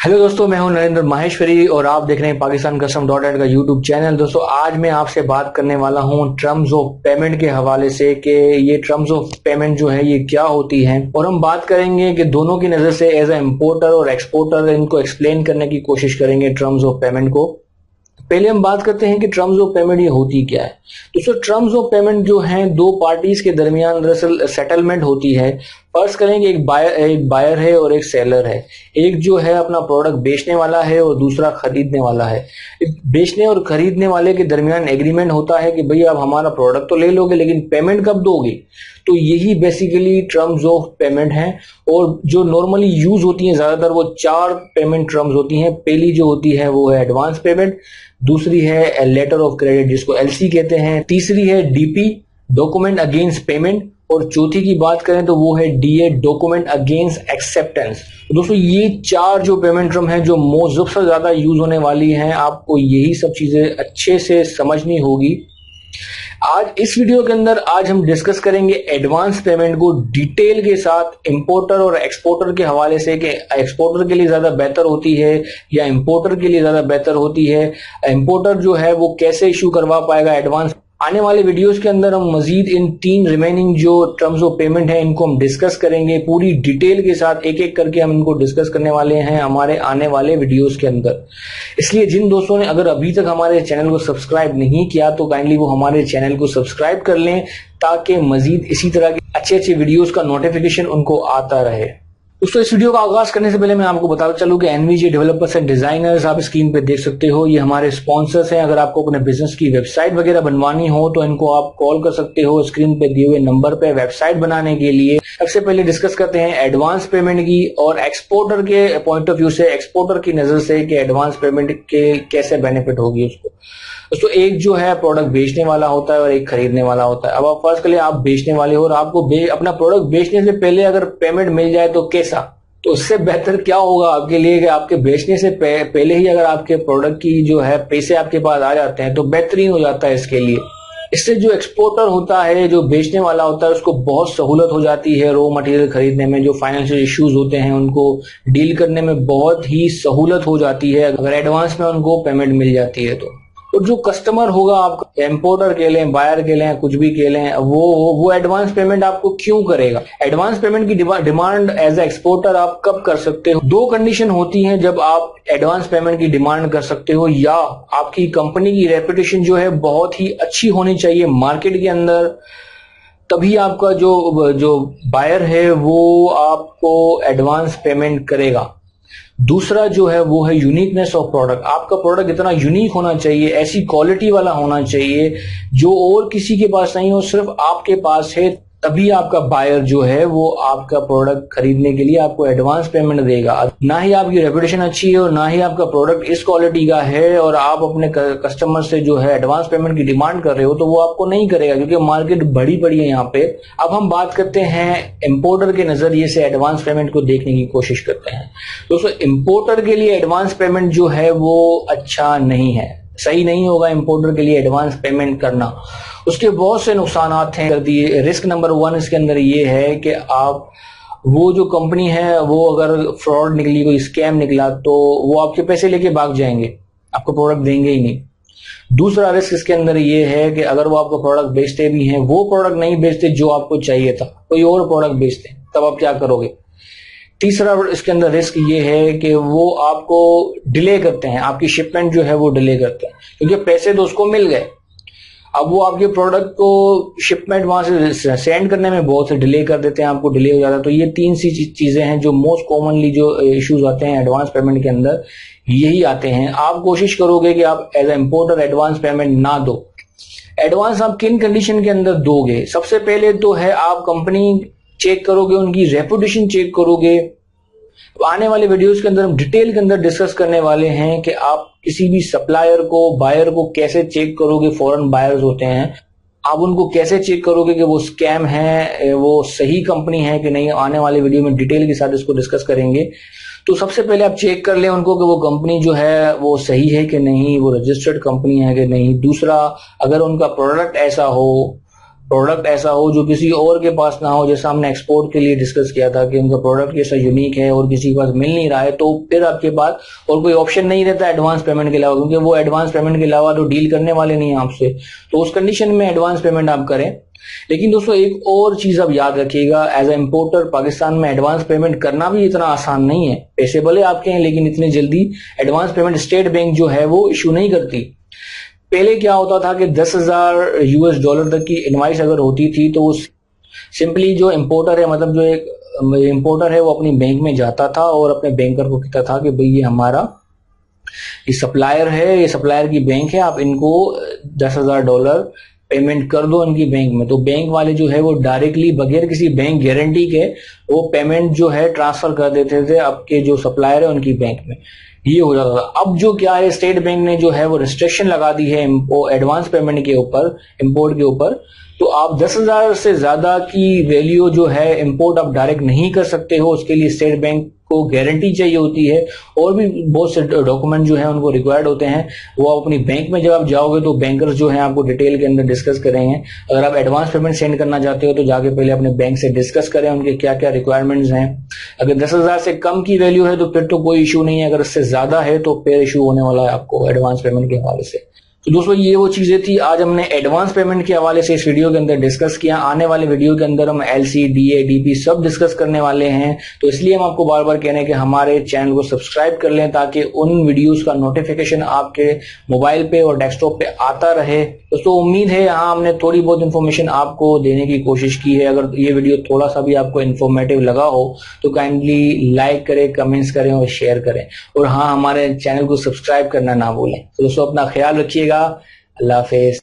Hello दोस्तों, मैं हूं नरेंद्र माहेश्वरी और आप देख रहे हैं पाकिस्तान कस्टम डॉट नेट का यूट्यूब चैनल। दोस्तों, आज मैं आपसे बात करने वाला हूं टर्म्स ऑफ पेमेंट के हवाले से कि ये टर्म्स ऑफ पेमेंट जो है ये क्या होती हैं, और हम बात करेंगे कि दोनों की नजर से एज ए इम्पोर्टर और एक्सपोर्टर इनको एक्सप्लेन करने की कोशिश करेंगे टर्म्स ऑफ पेमेंट को। पहले हम बात करते हैं कि टर्म्स ऑफ पेमेंट ये होती क्या है। दोस्तों, टर्म्स ऑफ पेमेंट जो है दो पार्टीज के दरमियान दरअसल सेटलमेंट होती है। फर्ज करें कि एक बायर है और एक सेलर है। एक जो है अपना प्रोडक्ट बेचने वाला है और दूसरा खरीदने वाला है। बेचने और खरीदने वाले के दरमियान एग्रीमेंट होता है कि भाई आप हमारा प्रोडक्ट तो ले लोगे लेकिन पेमेंट कब दोगे। तो यही बेसिकली टर्म्स ऑफ पेमेंट है, और जो नॉर्मली यूज होती हैं ज्यादातर वो चार पेमेंट टर्म्स होती हैं। पहली जो होती है वो है एडवांस पेमेंट, दूसरी है लेटर ऑफ क्रेडिट जिसको एलसी कहते हैं, तीसरी है डीपी डॉक्यूमेंट अगेंस्ट पेमेंट, और चौथी की बात करें तो वो है डीए डॉक्यूमेंट अगेंस्ट एक्सेप्टेंस। दोस्तों, ये चार जो पेमेंट टर्म है जो सबसे ज्यादा यूज होने वाली हैं, आपको यही सब चीजें अच्छे से समझनी होगी। आज इस वीडियो के अंदर आज हम डिस्कस करेंगे एडवांस पेमेंट को डिटेल के साथ इंपोर्टर और एक्सपोर्टर के हवाले से कि एक्सपोर्टर के लिए ज्यादा बेहतर होती है या इंपोर्टर के लिए ज्यादा बेहतर होती है। इंपोर्टर जो है वो कैसे इशू करवा पाएगा एडवांस। आने वाले वीडियोस के अंदर हम मजीद इन तीन रिमेनिंग जो टर्म्स ऑफ पेमेंट है इनको हम डिस्कस करेंगे पूरी डिटेल के साथ। एक एक करके हम इनको डिस्कस करने वाले हैं हमारे आने वाले वीडियोस के अंदर। इसलिए जिन दोस्तों ने अगर अभी तक हमारे चैनल को सब्सक्राइब नहीं किया तो काइंडली वो हमारे चैनल को सब्सक्राइब कर लें ताकि मजीद इसी तरह के अच्छे अच्छे वीडियोस का नोटिफिकेशन उनको आता रहे। दोस्तों, इस वीडियो का आगाज करने से पहले मैं आपको बताता चलूं कि एनवीजे डेवलपर्स एंड डिजाइनर्स आप स्क्रीन पे देख सकते हो, ये हमारे स्पॉन्सर्स हैं। अगर आपको अपने बिजनेस की वेबसाइट वगैरह बनवानी हो तो इनको आप कॉल कर सकते हो स्क्रीन पे दिए हुए नंबर पे वेबसाइट बनाने के लिए। सबसे पहले डिस्कस करते हैं एडवांस पेमेंट की और एक्सपोर्टर के पॉइंट ऑफ व्यू से, एक्सपोर्टर की नजर से कि एडवांस पेमेंट के कैसे बेनिफिट होगी उसको। दोस्तों, एक जो है प्रोडक्ट बेचने वाला होता है और एक खरीदने वाला होता है। अब आप फर्स्ट के लिए आप बेचने वाले हो और आपको अपना प्रोडक्ट बेचने से पहले अगर पेमेंट मिल जाए तो कैसा, तो उससे बेहतर क्या होगा आपके लिए कि आपके बेचने से पहले ही अगर आपके प्रोडक्ट की जो है पैसे आपके पास आ जाते हैं तो बेहतरीन हो जाता है इसके लिए। इससे जो एक्सपोर्टर होता है, जो बेचने वाला होता है, उसको बहुत सहूलत हो जाती है रॉ मटेरियल खरीदने में। जो फाइनेंशियल इश्यूज होते हैं उनको डील करने में बहुत ही सहूलत हो जाती है अगर एडवांस में उनको पेमेंट मिल जाती है तो। और जो कस्टमर होगा आपका, इंपोर्टर के लें, बायर के लें, कुछ भी के लें, वो एडवांस पेमेंट आपको क्यों करेगा। एडवांस पेमेंट की डिमांड एज ए एक्सपोर्टर आप कब कर सकते हो। दो कंडीशन होती हैं जब आप एडवांस पेमेंट की डिमांड कर सकते हो। या आपकी कंपनी की रेपुटेशन जो है बहुत ही अच्छी होनी चाहिए मार्केट के अंदर, तभी आपका जो बायर है वो आपको एडवांस पेमेंट करेगा। दूसरा जो है वो है यूनिकनेस ऑफ प्रोडक्ट। आपका प्रोडक्ट इतना यूनिक होना चाहिए, ऐसी क्वालिटी वाला होना चाहिए जो और किसी के पास नहीं हो, सिर्फ आपके पास है, तभी आपका बायर जो है वो आपका प्रोडक्ट खरीदने के लिए आपको एडवांस पेमेंट देगा। ना ही आपकी रेपुटेशन अच्छी है और ना ही आपका प्रोडक्ट इस क्वालिटी का है और आप अपने कस्टमर से जो है एडवांस पेमेंट की डिमांड कर रहे हो तो वो आपको नहीं करेगा, क्योंकि मार्केट बड़ी बड़ी है यहाँ पे। अब हम बात करते हैं इंपोर्टर के नजरिए से एडवांस पेमेंट को देखने की कोशिश करते हैं। दोस्तों, इंपोर्टर के लिए एडवांस पेमेंट जो है वो अच्छा नहीं है, सही नहीं होगा इंपोर्टर के लिए एडवांस पेमेंट करना। उसके बहुत से नुकसान हैं कर दिए। रिस्क नंबर 1 इसके अंदर ये है कि आप वो जो कंपनी है वो अगर फ्रॉड निकली, कोई स्कैम निकला तो वो आपके पैसे लेके भाग जाएंगे, आपको प्रोडक्ट देंगे ही नहीं। दूसरा रिस्क इसके अंदर ये है कि अगर वो आपको प्रोडक्ट बेचते भी हैं, वो प्रोडक्ट नहीं बेचते जो आपको चाहिए था, कोई और प्रोडक्ट बेचते हैं, तब आप क्या करोगे। तीसरा इसके अंदर रिस्क ये है कि वो आपको डिले करते हैं, आपकी शिपमेंट जो है वो डिले करते हैं, क्योंकि पैसे तो उसको मिल गए, अब वो आपके प्रोडक्ट को शिपमेंट वहां से सेंड करने में बहुत से डिले कर देते हैं, आपको डिले हो जाता है। तो ये तीन सी चीजें हैं जो मोस्ट कॉमनली जो इश्यूज आते हैं एडवांस पेमेंट के अंदर, यही आते हैं। आप कोशिश करोगे कि आप as a importer advance payment ना दो। एडवांस आप किन कंडीशन के अंदर दोगे, सबसे पहले तो है आप कंपनी चेक करोगे, उनकी रेपुटेशन चेक करोगे। आने वाले वीडियोस के अंदर हम डिटेल के अंदर डिस्कस करने वाले हैं कि आप किसी भी सप्लायर को, बायर को कैसे चेक करोगे। फॉरेन बायर्स होते हैं, आप उनको कैसे चेक करोगे कि वो स्कैम है, वो सही कंपनी है कि नहीं। आने वाले वीडियो में डिटेल के साथ इसको डिस्कस करेंगे। तो सबसे पहले आप चेक कर लें उनको कि वो कंपनी जो है वो सही है कि नहीं, वो रजिस्टर्ड कंपनी है कि नहीं। दूसरा, अगर उनका प्रोडक्ट ऐसा हो प्रोडक्ट ऐसा हो जो किसी और के पास ना हो। जैसा हमने एक्सपोर्ट के लिए डिस्कस किया था कि उनका प्रोडक्ट ऐसा यूनिक है और किसी के पास मिल नहीं रहा है, तो फिर आपके पास और कोई ऑप्शन नहीं रहता एडवांस पेमेंट के अलावा, क्योंकि वो एडवांस पेमेंट के अलावा तो डील करने वाले नहीं है आपसे। तो उस कंडीशन में एडवांस पेमेंट आप करें। लेकिन दोस्तों एक और चीज आप याद रखिएगा, एज ए इम्पोर्टर पाकिस्तान में एडवांस पेमेंट करना भी इतना आसान नहीं है। पैसे भले आपके हैं लेकिन इतनी जल्दी एडवांस पेमेंट स्टेट बैंक जो है वो इशू नहीं करती। पहले क्या होता था कि 10,000 यूएस डॉलर तक की इनवाइस अगर होती थी तो सिंपली जो इम्पोर्टर है, मतलब जो एक इम्पोर्टर है, वो अपनी बैंक में जाता था और अपने बैंकर को कहता था कि भाई ये हमारा ये सप्लायर है, ये सप्लायर की बैंक है, आप इनको 10,000 डॉलर पेमेंट कर दो इनकी बैंक में। तो बैंक वाले जो है वो डायरेक्टली बगैर किसी बैंक गारंटी के वो पेमेंट जो है ट्रांसफर कर देते थे आपके जो सप्लायर है उनकी बैंक में, ये हो जाता था। अब जो क्या है, स्टेट बैंक ने जो है वो रिस्ट्रिक्शन लगा दी है एडवांस पेमेंट के ऊपर, इंपोर्ट के ऊपर। तो आप 10,000 से ज्यादा की वैल्यू जो है इंपोर्ट आप डायरेक्ट नहीं कर सकते हो। उसके लिए स्टेट बैंक को गारंटी चाहिए होती है और भी बहुत से डॉक्यूमेंट जो है उनको रिक्वायर्ड होते हैं। वो आप अपनी बैंक में जब आप जाओगे तो बैंकर्स जो है आपको डिटेल के अंदर डिस्कस करेंगे। अगर आप एडवांस पेमेंट सेंड करना चाहते हो तो जाके पहले अपने बैंक से डिस्कस करें उनके क्या क्या रिक्वायरमेंट्स हैं। अगर 10,000 से कम की वैल्यू है तो फिर तो कोई इशू नहीं है, अगर इससे ज्यादा है तो फिर इशू होने वाला है आपको एडवांस पेमेंट के हवाले से। तो दोस्तों ये वो चीजें थी आज हमने एडवांस पेमेंट के हवाले से इस वीडियो के अंदर डिस्कस किया। आने वाले वीडियो के अंदर हम एलसी, डीए, डीपी सब डिस्कस करने वाले हैं। तो इसलिए हम आपको बार बार कह रहे हैं कि हमारे चैनल को सब्सक्राइब कर लें ताकि उन वीडियोस का नोटिफिकेशन आपके मोबाइल पे और डेस्कटॉप पे आता रहे। दोस्तों उम्मीद है यहाँ हमने थोड़ी बहुत इन्फॉर्मेशन आपको देने की कोशिश की है। अगर ये वीडियो थोड़ा सा भी आपको इन्फॉर्मेटिव लगा हो तो काइंडली लाइक करें, कमेंट्स करें और शेयर करें। और हाँ, हमारे चैनल को सब्सक्राइब करना ना भूलें। तो दोस्तों अपना ख्याल रखिएगा। अल्लाह हाफिज।